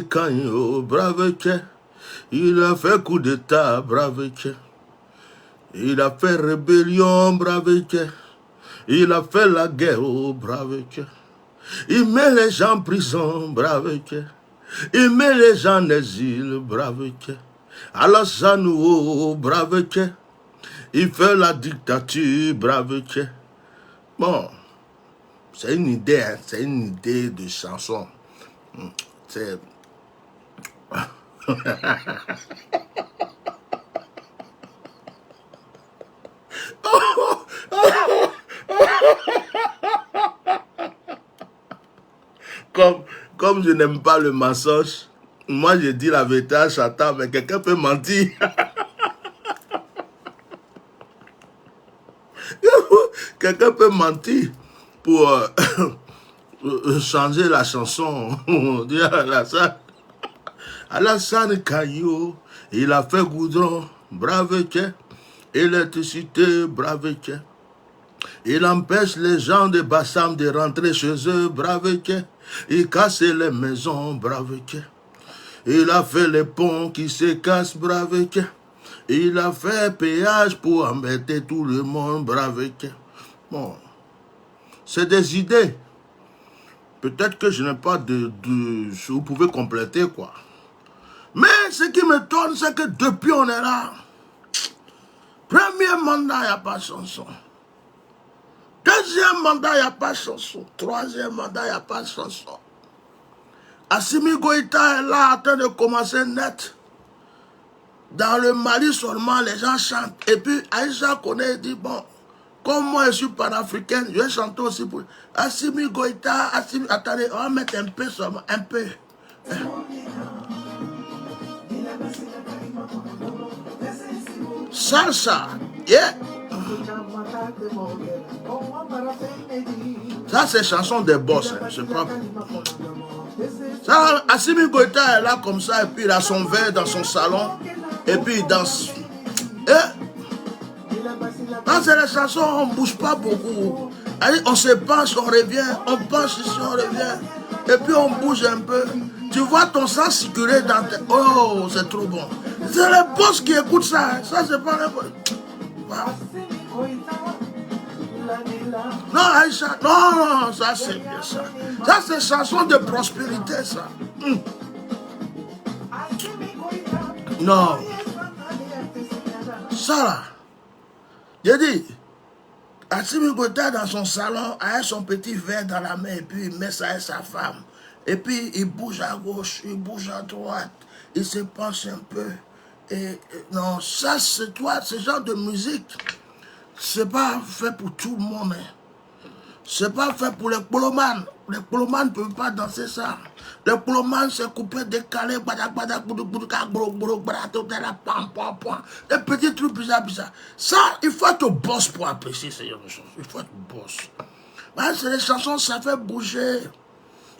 Kanyo, brave che. Il a fait coup d'état, brave che. Il a fait rébellion, brave che. Il a fait la guerre, oh, brave che. Il met les gens en prison, brave che. Il met les gens en exil, brave che. Alassane, oh, brave che. Il fait la dictature, brave che. Bon, c'est une idée, hein, c'est une idée de chanson. C'est... Comme je n'aime pas le mensonge, moi je dis la vérité à Chantal, mais quelqu'un peut mentir. Quelqu'un peut mentir pour changer la chanson. Alassane Kanyo, il a fait goudron, brave che. Électricité, brave che. Il empêche les gens de Bassam de rentrer chez eux, brave che. Il casse les maisons, brave che. Il a fait les ponts qui se cassent, brave che. Il a fait péage pour embêter tout le monde, brave che. Bon, c'est des idées. Peut-être que je n'ai pas vous pouvez compléter, quoi. Mais ce qui m'étonne, c'est que depuis on est là. Premier mandat, il n'y a pas de chanson. Deuxième mandat, il n'y a pas de chanson. Troisième mandat, il n'y a pas de chanson. Assimi Goïta est là en train de commencer net. Dans le Mali seulement, les gens chantent. Et puis Aïcha connaît et dit, bon, comme moi je suis panafricaine, je vais chanter aussi pour Assimi Goïta. Attendez, on va mettre un peu seulement, un peu. Salsa, yeah. Ça c'est chanson des boss, hein. Je crois. Ça, Assimi Goïta est là comme ça, et puis il a son verre dans son salon, et puis il danse. Quand c'est les chansons, on ne bouge pas beaucoup. On se penche, on revient, on penche ici, on revient, et puis on bouge un peu. Tu vois ton sang circuler dans tes... Oh, c'est trop bon. C'est les boss qui écoutent ça. Ça, c'est pas les boss. Non, Aïcha, non, ça c'est bien ça. Ça c'est chanson de prospérité, ça. Non. Ça là. J'ai dit, Assimi Goïta dans son salon, avec son petit verre dans la main, et puis il met ça avec sa femme. Et puis il bouge à gauche, il bouge à droite, il se penche un peu. Et non, ça c'est toi, ce genre de musique. C'est pas fait pour tout le monde. C'est pas fait pour les polomanes. Les polomanes ne peuvent pas danser ça. Les polomanes, c'est coupé, décalé, des petits trucs bizarres. Ça, il faut être boss pour apprécier ce genre de choses. Il faut être boss. C'est les chansons, ça fait bouger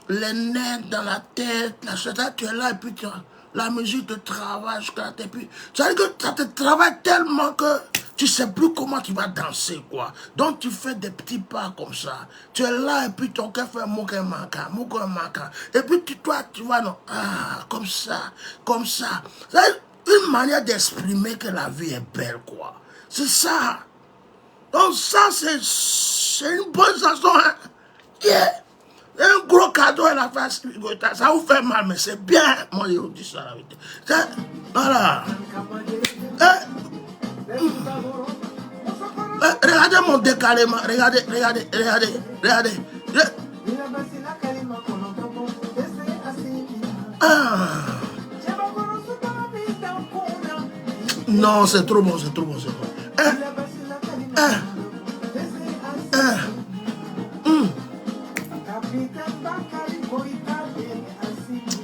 les nerfs dans la tête. C'est-à-dire que tu es là et puis la musique te travaille jusqu'à la tête. Et puis, ça veut dire que ça te travaille tellement que tu ne sais plus comment tu vas danser, quoi. Donc, tu fais des petits pas comme ça. Tu es là et puis ton cœur fait mouka. Et puis, toi, tu vois, non, comme ça. C'est une manière d'exprimer que la vie est belle, quoi. C'est ça. Donc, ça, c'est une bonne chanson, hein. Yeah. Un gros cadeau à la face, ça vous fait mal, mais c'est bien. Moi, je vous dis ça la vérité. Voilà. Regardez Regardez mon décalement. Regardez. Ah. Non, c'est trop bon, c'est trop bon, c'est bon.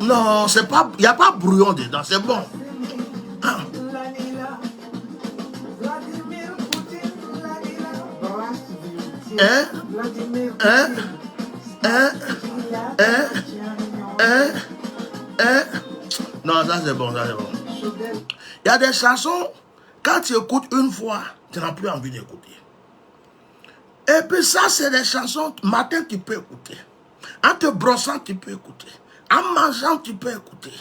Non, c'est pas, il n'y a pas brouillon dedans, c'est bon. Ah. Non, ça c'est bon, ça c'est bon. Il y a des chansons, quand tu écoutes une fois, tu n'as plus envie d'écouter. Et puis ça, c'est des chansons, matin tu peux écouter. En te brossant, tu peux écouter. En mangeant, tu peux écouter.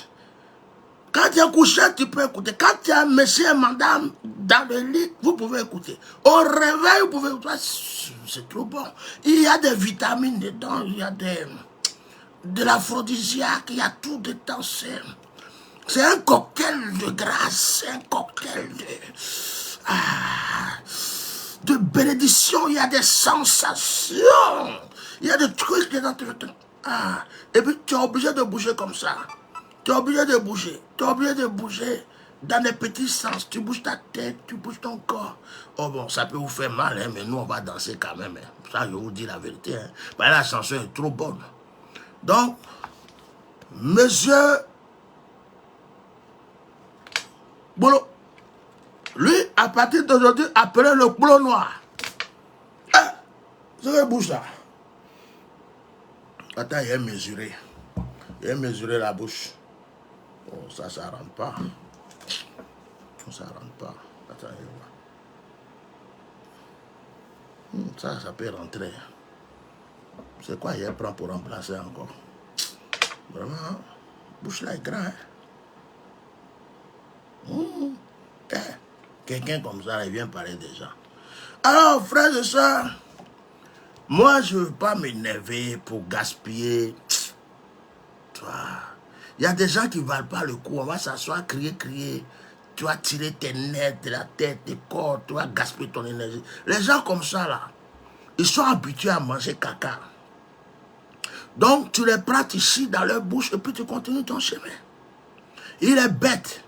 Quand tu es couché, tu peux écouter. Quand tu es monsieur et madame dans le lit, vous pouvez écouter. Au réveil, vous pouvez écouter. C'est trop bon. Il y a des vitamines dedans, il y a de l'aphrodisiaque, il y a tout dedans. C'est un cocktail de grâce, c'est un cocktail de bénédiction. Il y a des sensations, il y a des trucs dedans. Et puis tu es obligé de bouger comme ça. Tu es obligé de bouger. Tu es obligé de bouger dans des petits sens. Tu bouges ta tête, tu bouges ton corps. Oh bon, ça peut vous faire mal, hein, mais nous on va danser quand même. Hein. Ça, je vous dis la vérité. Hein. Bah, la chanson est trop bonne. Donc, monsieur Bolo, lui, à partir d'aujourd'hui, appelez le boulot noir. C'est que bouge ça. Attends, il est mesuré. Il est mesuré la bouche. Oh, ça rentre pas. Ça rentre pas. Attends, ça peut rentrer. C'est quoi il prend pour remplacer encore? Vraiment, bouche là est grand. Hein? Quelqu'un comme ça, il vient parler des gens. Alors, frères et sœurs, moi, je ne veux pas m'énerver pour gaspiller. Il y a des gens qui ne valent pas le coup. On va s'asseoir, crier. Tu vas tirer tes nerfs de la tête, tes corps, tu vas gaspiller ton énergie. Les gens comme ça, là, ils sont habitués à manger caca. Donc, tu les prends, tu chies dans leur bouche et puis tu continues ton chemin. Il est bête.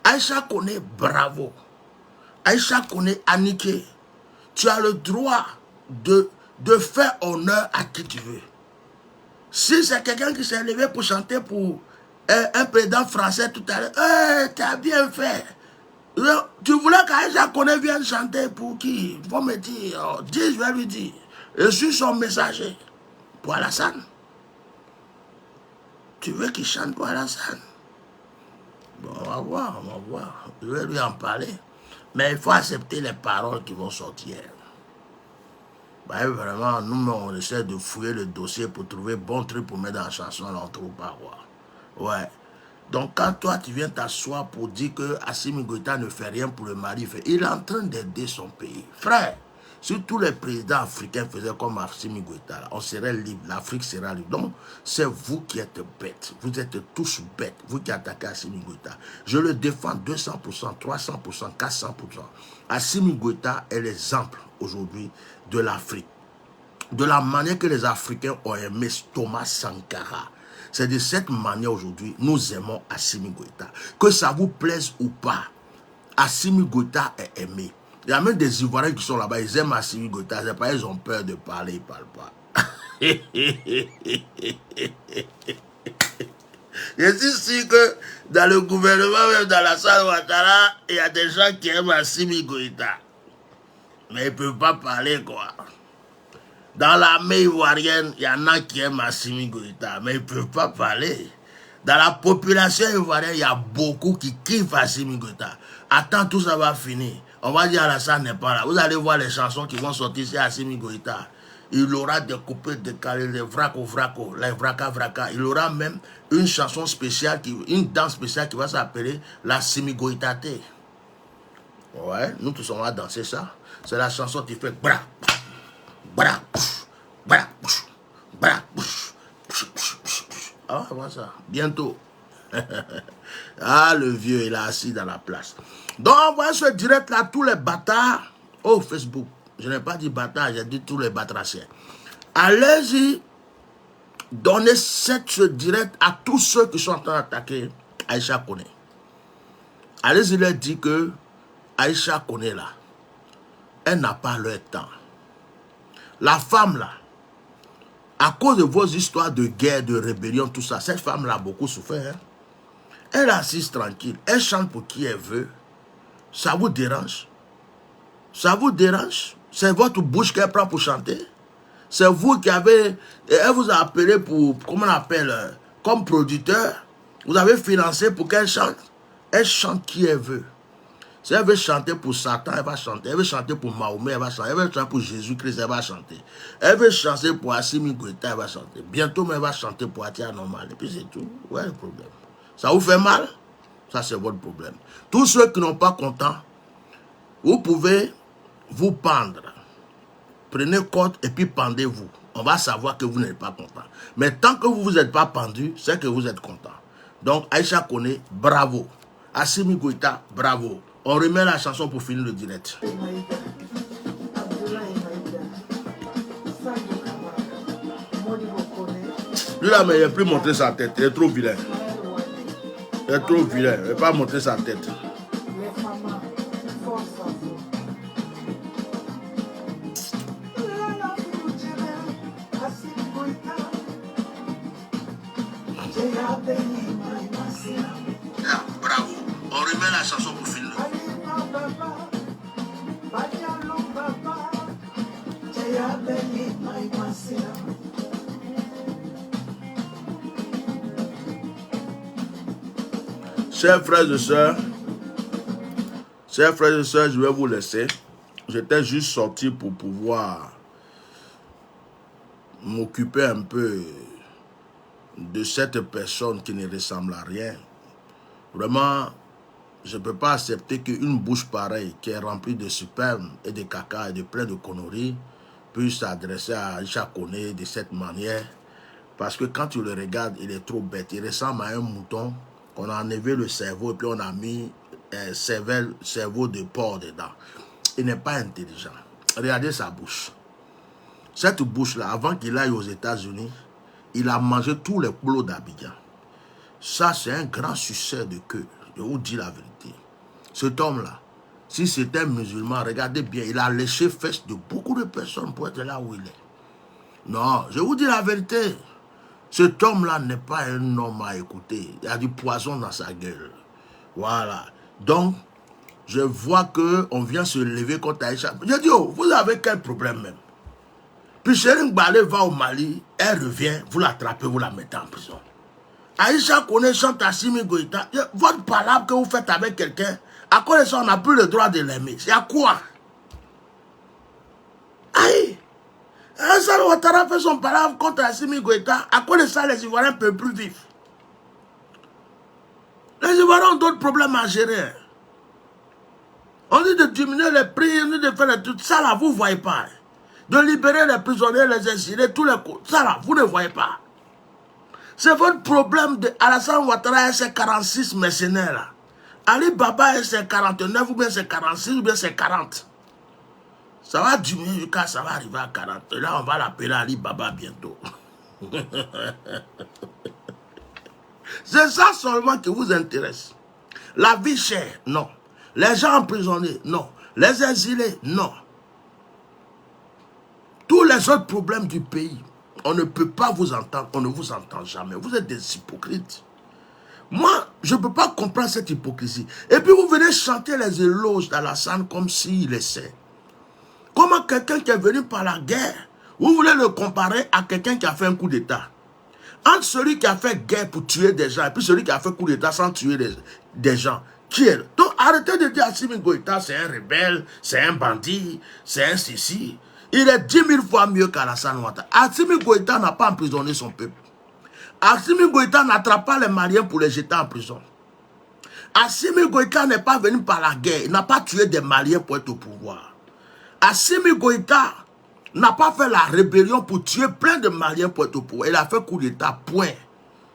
Aïcha connaît bravo. Aïcha connaît Anniké. Tu as le droit de faire honneur à qui tu veux. Si c'est quelqu'un qui s'est levé pour chanter pour un président français tout à l'heure, tu as bien fait. Tu voulais qu'Aïcha connaît vienne chanter pour qui? Faut me dire, dis, je vais lui dire. Je suis son messager. Pour Alassane. Tu veux qu'il chante pour Alassane? Bon, on va voir. Je vais lui en parler. Mais il faut accepter les paroles qui vont sortir. Bah, vraiment, nous, on essaie de fouiller le dossier pour trouver bon truc pour mettre dans la chanson, là, on ne trouve pas quoi. Ouais. Donc, quand toi, tu viens t'asseoir pour dire que Assimi Goïta ne fait rien pour le Mali, il est en train d'aider son pays. Frère, si tous les présidents africains faisaient comme Assimi Goïta, on serait libre, l'Afrique sera libre. Donc, c'est vous qui êtes bêtes. Vous êtes tous bêtes, vous qui attaquez Assimi Goïta. Je le défends 200%, 300%, 400%. Assimi Goïta est l'exemple aujourd'hui de l'Afrique. De la manière que les Africains ont aimé Thomas Sankara. C'est de cette manière aujourd'hui, nous aimons Assimi Goïta. Que ça vous plaise ou pas, Assimi Goïta est aimé. Il y a même des Ivoiriens qui sont là-bas, ils aiment Assimi Goïta. C'est pas, ils ont peur de parler, ils ne parlent pas. Je suis sûr que dans le gouvernement, même dans la salle Ouattara, il y a des gens qui aiment Assimi Goïta. Mais ils ne peuvent pas parler, quoi. Dans l'armée ivoirienne, il y en a qui aiment Assimi Goïta, mais ils ne peuvent pas parler. Dans la population ivoirienne, il y a beaucoup qui kiffent Assimi Goïta. Attends, tout ça va finir. On va dire Alassane n'est pas là. Vous allez voir les chansons qui vont sortir sur Assimi Goïta. Il aura découpé, décalé, les vraco, les vraca. Il aura même une chanson spéciale, une danse spéciale qui va s'appeler la Assimi Goïtate. Ouais, nous tous on va danser ça. C'est la chanson qui fait bra. Ah, voilà ça. Bientôt. Ah, le vieux, il est assis dans la place. Donc, on voit ce direct là, tous les bâtards au Facebook. Je n'ai pas dit bâtard, j'ai dit tous les batraciens. Allez-y, donnez cette direct à tous ceux qui sont en train d'attaquer Aïcha Koné. Allez-y leur dire que Aïcha Koné là, elle n'a pas leur temps. La femme là, à cause de vos histoires de guerre, de rébellion, tout ça, cette femme là a beaucoup souffert. Hein? Elle est assise tranquille, elle chante pour qui elle veut. Ça vous dérange? Ça vous dérange? C'est votre bouche qu'elle prend pour chanter? C'est vous qui avez... Elle vous a appelé pour... Comment on appelle? Comme producteur. Vous avez financé pour qu'elle chante. Elle chante qui elle veut. Si elle veut chanter pour Satan, elle va chanter. Elle veut chanter pour Mahomet, elle va chanter. Elle veut chanter pour Jésus-Christ, elle va chanter. Elle veut chanter pour Assimi Goïta, elle va chanter. Bientôt, elle va chanter pour Atia Normal. Et puis c'est tout. Ouais, le problème. Ça vous fait mal? Ça, c'est votre problème. Tous ceux qui n'ont pas content, vous pouvez vous pendre. Prenez corde et puis pendez-vous. On va savoir que vous n'êtes pas content. Mais tant que vous n'êtes pas pendu, c'est que vous êtes content. Donc, Aïcha Koné, bravo. Assimi Goïta, bravo. On remet la chanson pour finir le direct. Lui là, mais il n'a plus montré sa tête. Il est trop vilain. Il est trop vilain. Il n'a pas montré sa tête. Bravo. On remet la chanson pour finir. Chers frères et sœurs, je vais vous laisser. J'étais juste sorti pour pouvoir m'occuper un peu de cette personne qui ne ressemble à rien. Vraiment, je ne peux pas accepter qu'une bouche pareille, qui est remplie de sperme et de caca et de plein de conneries, puisse s'adresser à Aïcha Koné de cette manière. Parce que quand tu le regardes, il est trop bête. Il ressemble à un mouton. On a enlevé le cerveau et puis on a mis cerveau de porc dedans. Il n'est pas intelligent. Regardez sa bouche. Cette bouche-là, avant qu'il aille aux États-Unis, il a mangé tous les plots d'Abidjan. Ça, c'est un grand succès de queue. Je vous dis la vérité. Cet homme-là, si c'était un musulman, regardez bien, il a léché fesses de beaucoup de personnes pour être là où il est. Non, je vous dis la vérité. Cet homme-là n'est pas un homme à écouter. Il y a du poison dans sa gueule. Voilà. Donc, je vois qu'on vient se lever contre Aïcha. Je dis, oh, vous avez quel problème même? Puis Chérin Balé va au Mali, elle revient, vous l'attrapez, vous la mettez en prison. Aïcha Koné chante Assimi Goïta. Votre palabre que vous faites avec quelqu'un, à quoi ça, on n'a plus le droit de l'aimer? C'est à quoi? Aïe! Alassane Ouattara fait son palabre contre Assimi Goïta. À quoi ça, les Ivoiriens ne peuvent plus vivre? Les Ivoiriens ont d'autres problèmes à gérer. On dit de diminuer les prix, on dit de faire tout ça là, vous ne voyez pas. De libérer les prisonniers, les exilés, tous les coups. Ça là, vous ne voyez pas. C'est votre problème de Alassane Ouattara et ses 46 mercenaires là. Ali Baba et ses 49, ou bien ses 46, ou bien ses 40. Ça va diminuer jusqu'à ça va arriver à 40. Et là, on va l'appeler Ali Baba bientôt. C'est ça seulement qui vous intéresse. La vie chère, non. Les gens emprisonnés, non. Les exilés, non. Tous les autres problèmes du pays, on ne peut pas vous entendre, on ne vous entend jamais. Vous êtes des hypocrites. Moi, je ne peux pas comprendre cette hypocrisie. Et puis vous venez chanter les éloges d'Alassane comme s'il le sait. Comment quelqu'un qui est venu par la guerre, vous voulez le comparer à quelqu'un qui a fait un coup d'État? Entre celui qui a fait guerre pour tuer des gens et puis celui qui a fait coup d'État sans tuer des gens, qui est? Donc arrêtez de dire Assimi Goïta, c'est un rebelle, c'est un bandit, c'est un ceci. Il est 10 000 fois mieux qu'Alassane Ouattara. Assimi Goïta n'a pas emprisonné son peuple. Assimi Goïta n'attrape pas les Maliens pour les jeter en prison. Assimi Goïta n'est pas venu par la guerre. Il n'a pas tué des Maliens pour être au pouvoir. Assimi Goïta n'a pas fait la rébellion pour tuer plein de Maliens pour être au pouvoir. Il a fait coup d'État, point.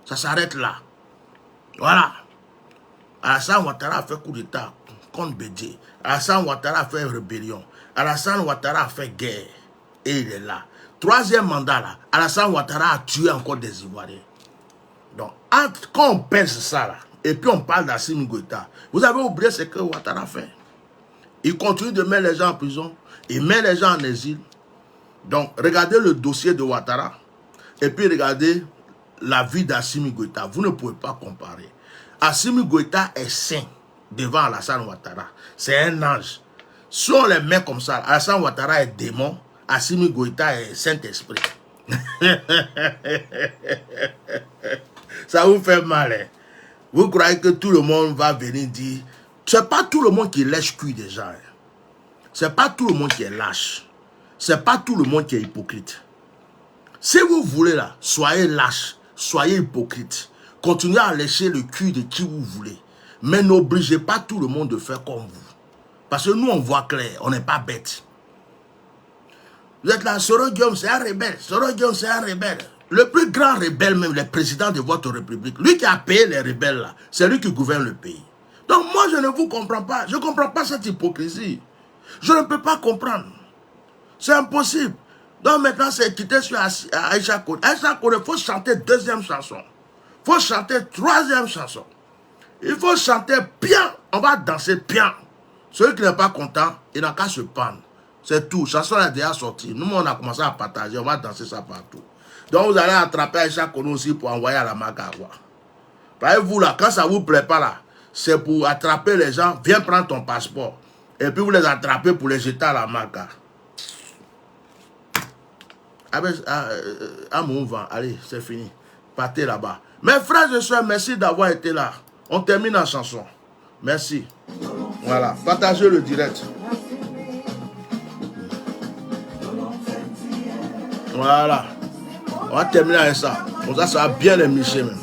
Ça s'arrête là. Voilà. Alassane Ouattara a fait coup d'État contre Bédié. Alassane Ouattara a fait rébellion. Alassane Ouattara a fait guerre. Et il est là. Troisième mandat là, Alassane Ouattara a tué encore des Ivoiriens. Donc, quand on pèse ça là, et puis on parle d'Assimi Goïta, vous avez oublié ce que Ouattara fait. Il continue de mettre les gens en prison, il met les gens en exil. Donc, regardez le dossier de Ouattara, et puis regardez la vie d'Assimi Goïta. Vous ne pouvez pas comparer. Assimi Goïta est saint devant Alassane Ouattara. C'est un ange. Si on les met comme ça, Alassane Ouattara est démon, Assimi Goïta est Saint-Esprit. Ça vous fait mal, hein? Vous croyez que tout le monde va venir dire... C'est pas tout le monde qui lèche cul des gens. Hein. C'est pas tout le monde qui est lâche. C'est pas tout le monde qui est hypocrite. Si vous voulez là, soyez lâche, soyez hypocrite. Continuez à lécher le cul de qui vous voulez. Mais n'obligez pas tout le monde de faire comme vous. Parce que nous, on voit clair, on n'est pas bête. Vous êtes là, Soro Guillaume, c'est un rebelle. Soro Guillaume, c'est un rebelle. Le plus grand rebelle, même le président de votre république, lui qui a payé les rebelles là, c'est lui qui gouverne le pays. Donc moi, je ne vous comprends pas. Je ne comprends pas cette hypocrisie. Je ne peux pas comprendre. C'est impossible. Donc maintenant, c'est quitter sur Aïcha Koné. Aïcha Koné, il faut chanter deuxième chanson. Il faut chanter troisième chanson. Il faut chanter bien. On va danser bien. Celui qui n'est pas content, il n'a qu'à se pendre. C'est tout. Chanson est déjà sortie. Nous, on a commencé à partager. On va danser ça partout. Donc, vous allez attraper Aïcha Koné aussi pour envoyer à la Macagua. Voyez-vous là, quand ça ne vous plaît pas là, c'est pour attraper les gens. Viens prendre ton passeport. Et puis vous les attrapez pour les jeter à la Maca. À mon vent. Allez, c'est fini. Partez là-bas. Mes frères et soeurs, merci d'avoir été là. On termine en chanson. Merci. Voilà. Partagez le direct. Voilà. On va terminer avec ça. Comme ça, ça va bien les micher même.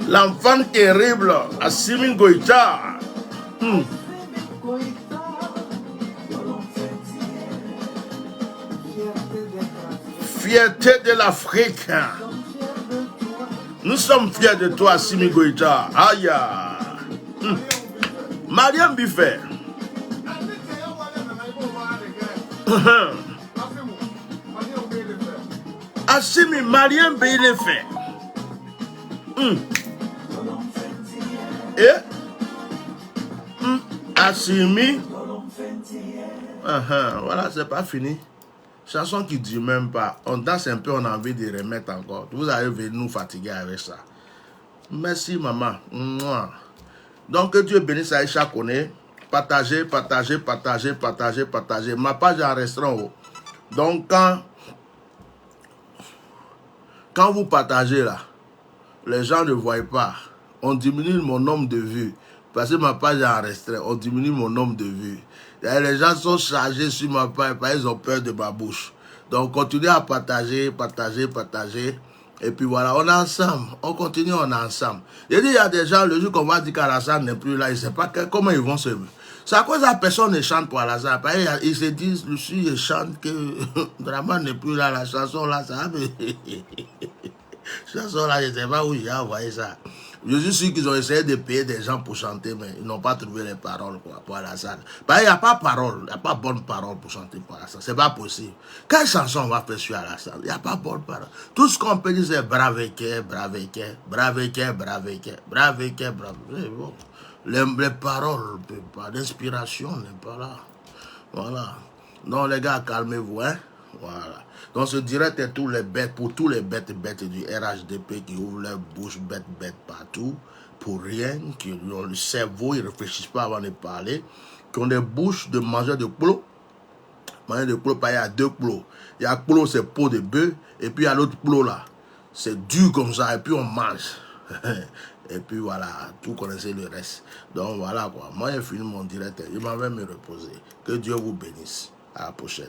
L'enfant terrible, Assimi Goïta. Fierté de l'Afrique. Nous sommes fiers de toi, Assimi Goïta. Aïe. Mariam Biffet. Assimi, Mariam Biffet. Et Assimi. Voilà, c'est pas fini. Chanson qui ne dure même pas. On danse un peu, on a envie de remettre encore. Vous allez venir nous fatiguer avec ça. Merci, maman. Donc, que Dieu bénisse Aïcha Koné. Partagez, partagez, partagez, partagez, partagez. Ma page est en restaurant haut. Donc, quand vous partagez là, les gens ne voient pas. On diminue mon nombre de vues. Parce que ma page est en restreint. On diminue mon nombre de vues. Et les gens sont chargés sur ma page parce qu'ils ont peur de ma bouche. Donc, continuez à partager, partager, partager. Et puis voilà, on est ensemble. On continue, on est ensemble. Il y a des gens, le jour qu'on va dire qu'Alassane n'est plus là, ils ne savent pas comment ils vont se... C'est à cause de la personne ne chante pour Alassane. Ils se disent, je chante que Draman n'est plus là, la chanson là, ça... chanson là, je ne sais pas où j'ai envoyé ça. Je suis sûr qu'ils ont essayé de payer des gens pour chanter, mais ils n'ont pas trouvé les paroles quoi, pour Alassane. Il n'y a pas parole, il n'y a pas bonne parole pour chanter pour Alassane. Ce n'est pas possible. Quelle chanson on va faire sur Alassane? Il n'y a pas bonne parole. Tout ce qu'on peut dire, c'est bravéquet, bravéquet, bravéquet, bravéquet, bravéquet, bravéquet. Bon. Les paroles, l'inspiration n'est pas là. Voilà. Donc les gars, calmez-vous, hein. Voilà. Donc ce direct est tous les bêtes, pour tous les bêtes du RHDP qui ouvrent leur bouche bêtes partout, pour rien, qui ont le cerveau, ils ne réfléchissent pas avant de parler, qui ont des bouches de mangeurs de polo. Manger de clos, il y a 2 clos. Il y a clos, c'est peau de bœuf. Et puis il y a l'autre clos là. C'est dur comme ça. Et puis on mange. Et puis voilà, tout connaissez le reste. Donc voilà quoi. Moi j'ai fini mon direct. Je m'en vais me reposer. Que Dieu vous bénisse. À la prochaine.